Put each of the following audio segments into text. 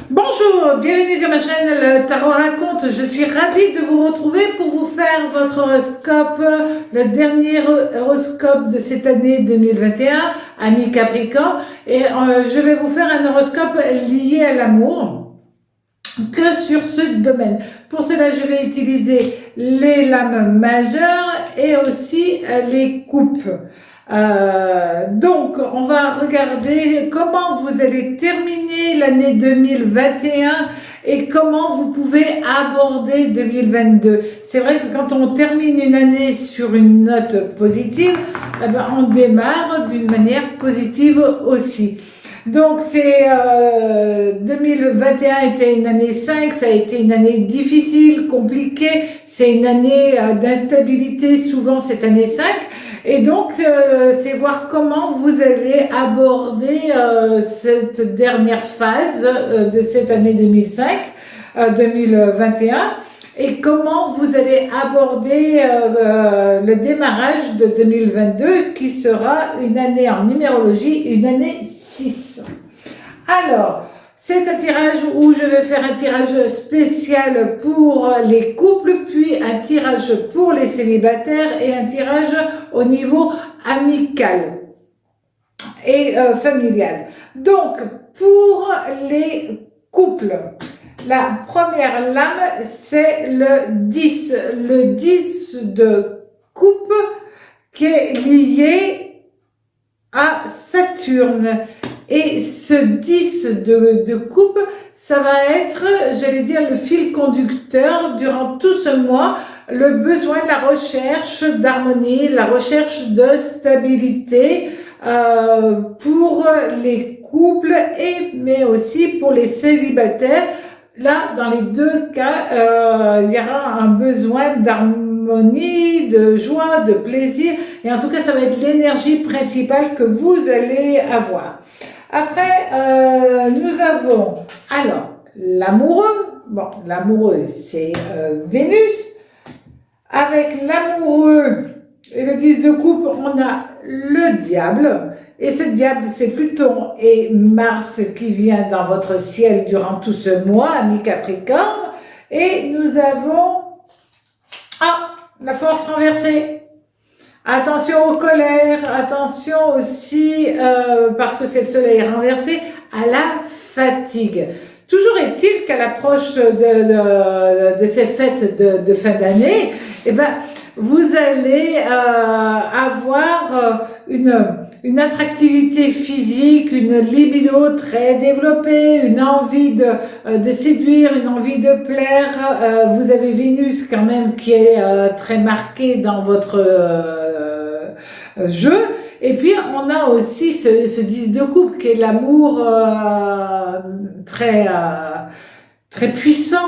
Bonjour, bienvenue sur ma chaîne Le Tarot Raconte. Je suis ravie de vous retrouver pour vous faire votre horoscope, le dernier horoscope de cette année 2021, ami Capricorne. Et je vais vous faire un horoscope lié à l'amour, que sur ce domaine. Pour cela, je vais utiliser les lames majeures et aussi les coupes. Donc, on va regarder comment vous allez terminer l'année 2021 et comment vous pouvez aborder 2022. C'est vrai que quand on termine une année sur une note positive, eh ben, on démarre d'une manière positive aussi. Donc, 2021 était une année 5, ça a été une année difficile, compliquée, c'est une année d'instabilité, souvent cette année 5. Et donc, c'est voir comment vous allez aborder cette dernière phase de cette année 2021 et comment vous allez aborder le démarrage de 2022 qui sera une année en numérologie, une année 6. Alors, c'est un tirage où je vais faire un tirage spécial pour les couples, puis un tirage pour les célibataires et un tirage au niveau amical et familial. Donc, pour les couples, la première lame, c'est le 10. Le 10 de coupe qui est lié à Saturne. Et ce 10 de coupe, ça va être, j'allais dire, le fil conducteur durant tout ce mois, le besoin de la recherche d'harmonie, la recherche de stabilité pour les couples, mais aussi pour les célibataires. Là, dans les deux cas, il y aura un besoin d'harmonie, de joie, de plaisir. Et en tout cas, ça va être l'énergie principale que vous allez avoir. Après, nous avons alors l'amoureux. Bon, l'amoureux, c'est Vénus. Avec l'amoureux et le 10 de coupe, on a le diable. Et ce diable, c'est Pluton et Mars qui vient dans votre ciel durant tout ce mois, ami Capricorne. Et nous avons la force renversée. Attention aux colères, attention aussi, parce que c'est le soleil renversé, à la fatigue. Toujours est-il qu'à l'approche de ces fêtes de fin d'année, eh ben, vous allez avoir une attractivité physique, une libido très développée, une envie de séduire, une envie de plaire. Vous avez Vénus quand même qui est très marquée dans votre jeu. Et puis, on a aussi ce 10 de coupe qui est l'amour très puissant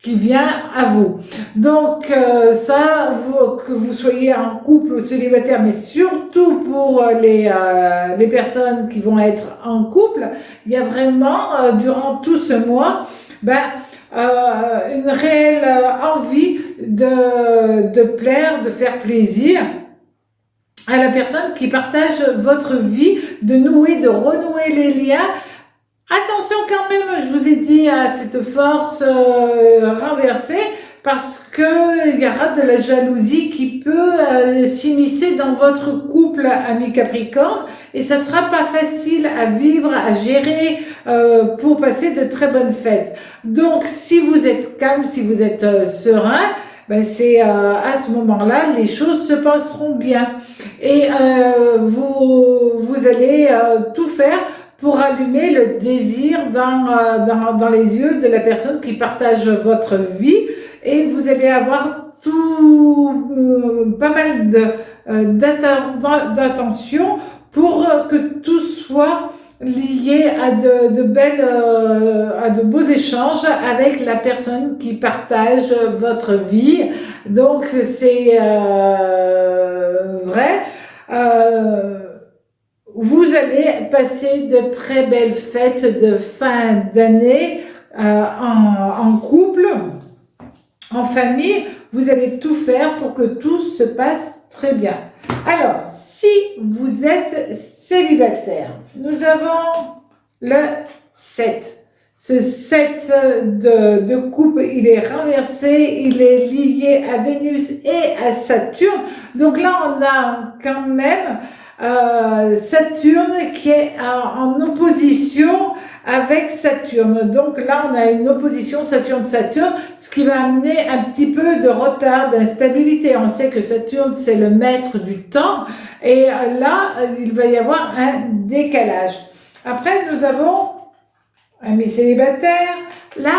qui vient à vous. Donc, que vous soyez en couple ou célibataire, mais surtout pour les personnes qui vont être en couple, il y a vraiment, durant tout ce mois, une réelle envie de plaire, de faire plaisir à la personne qui partage votre vie, de nouer, de renouer les liens. Attention quand même, je vous ai dit, à cette force renversée, parce qu'il y aura de la jalousie qui peut s'immiscer dans votre couple, ami Capricorne, et ça ne sera pas facile à vivre, à gérer pour passer de très bonnes fêtes. Donc, si vous êtes calme, si vous êtes serein, c'est à ce moment-là, les choses se passeront bien. Et vous allez tout faire pour allumer le désir dans les yeux de la personne qui partage votre vie, et vous allez avoir pas mal d'attention pour que tout soit lié à de beaux échanges avec la personne qui partage votre vie. Donc c'est vrai. Vous allez passer de très belles fêtes de fin d'année en couple, en famille. Vous allez tout faire pour que tout se passe très bien. Alors, si vous êtes célibataire, nous avons le 7. Ce 7 de coupe, il est renversé, il est lié à Vénus et à Saturne. Donc là, on a quand même Saturne qui est en opposition avec Saturne. Donc là, on a une opposition Saturne-Saturne, ce qui va amener un petit peu de retard, d'instabilité. On sait que Saturne, c'est le maître du temps. Et là, il va y avoir un décalage. Après, nous avons amis célibataires, la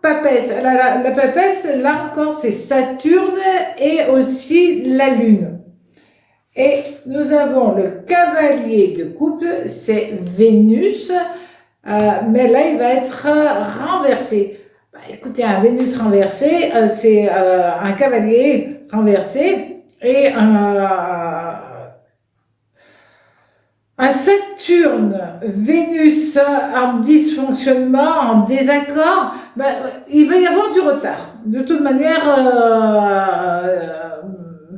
papesse. La papesse, là encore, c'est Saturne et aussi la Lune. Et nous avons le cavalier de coupe, c'est Vénus, mais là, il va être renversé. Écoutez, un Vénus renversé, c'est un cavalier renversé et un Saturne, Vénus en dysfonctionnement, en désaccord, il va y avoir du retard. De toute manière,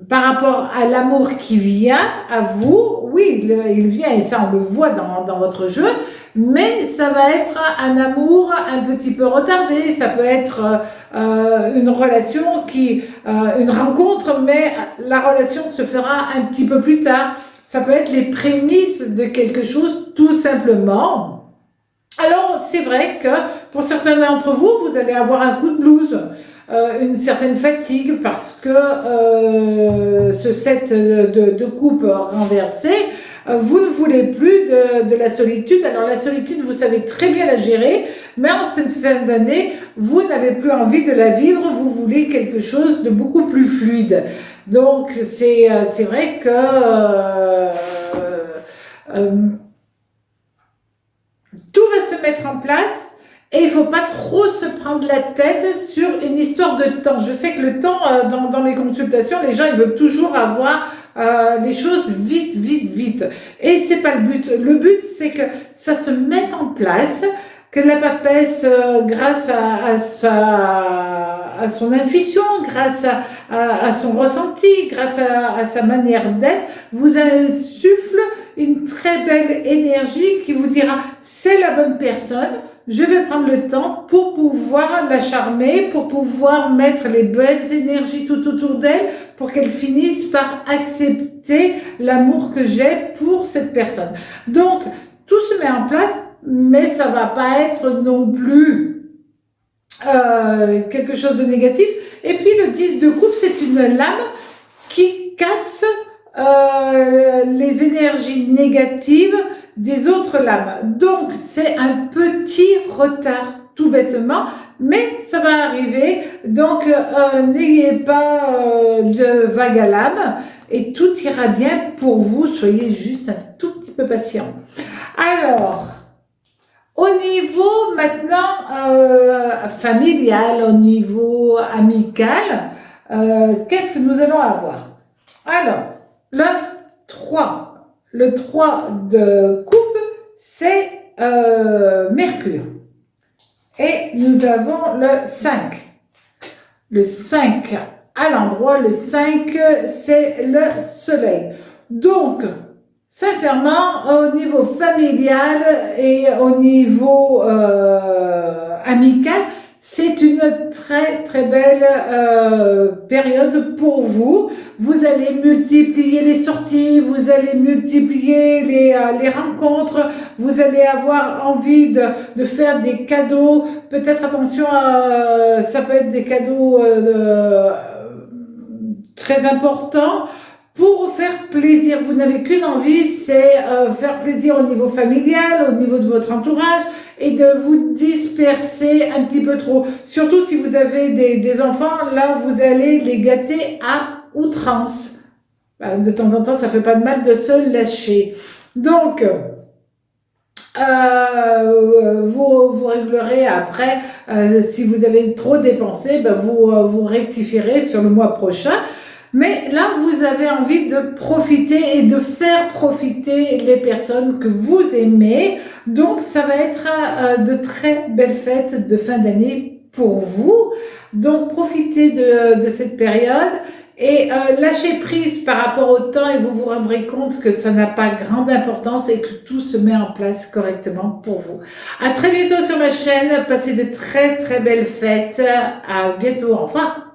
par rapport à l'amour qui vient à vous, oui, il vient et ça on le voit dans votre jeu, mais ça va être un amour un petit peu retardé. Ça peut être une relation une rencontre, mais la relation se fera un petit peu plus tard. Ça peut être les prémices de quelque chose, tout simplement. Alors, c'est vrai que pour certains d'entre vous, vous allez avoir un coup de blues, une certaine fatigue, parce que ce 7 de coupe renversé, vous ne voulez plus de la solitude. Alors, la solitude, vous savez très bien la gérer, mais en cette fin d'année, vous n'avez plus envie de la vivre, vous voulez quelque chose de beaucoup plus fluide. Donc, c'est vrai que tout va se mettre en place et il ne faut pas trop se prendre la tête sur une histoire de temps. Je sais que le temps, dans mes consultations, les gens ils veulent toujours avoir les choses vite, vite, vite. Et ce n'est pas le but. Le but, c'est que ça se mette en place, que la papesse, grâce à son intuition, grâce à son ressenti, grâce à sa manière d'être, vous insuffle une très belle énergie qui vous dira c'est la bonne personne, je vais prendre le temps pour pouvoir la charmer, pour pouvoir mettre les belles énergies tout autour d'elle, pour qu'elle finisse par accepter l'amour que j'ai pour cette personne. Donc, tout se met en place, mais ça va pas être non plus quelque chose de négatif. Et puis le 10 de coupe, c'est une lame qui casse les énergies négatives des autres lames. Donc c'est un petit retard tout bêtement, mais ça va arriver. Donc n'ayez pas de vague à l'âme et tout ira bien pour vous. Soyez juste un tout petit peu patient. Alors, au niveau maintenant familial, au niveau amical, qu'est-ce que nous allons avoir? Alors, le 3 de coupe, c'est Mercure. Et nous avons le 5. Le 5 à l'endroit, le 5, c'est le Soleil. Donc, sincèrement, au niveau familial et au niveau amical, c'est une très très belle période pour vous. Vous allez multiplier les sorties, vous allez multiplier les rencontres, vous allez avoir envie de faire des cadeaux. Peut-être attention, ça peut être des cadeaux très importants. Pour faire plaisir, vous n'avez qu'une envie, c'est faire plaisir au niveau familial, au niveau de votre entourage et de vous disperser un petit peu trop. Surtout si vous avez des enfants, là vous allez les gâter à outrance. De temps en temps, ça fait pas de mal de se lâcher. Donc, vous réglerez après, si vous avez trop dépensé, vous rectifierez sur le mois prochain. Mais là, vous avez envie de profiter et de faire profiter les personnes que vous aimez. Donc, ça va être de très belles fêtes de fin d'année pour vous. Donc, profitez de cette période Et lâchez prise par rapport au temps et vous vous rendrez compte que ça n'a pas grande importance et que tout se met en place correctement pour vous. À très bientôt sur ma chaîne. Passez de très très belles fêtes. À bientôt. Au revoir.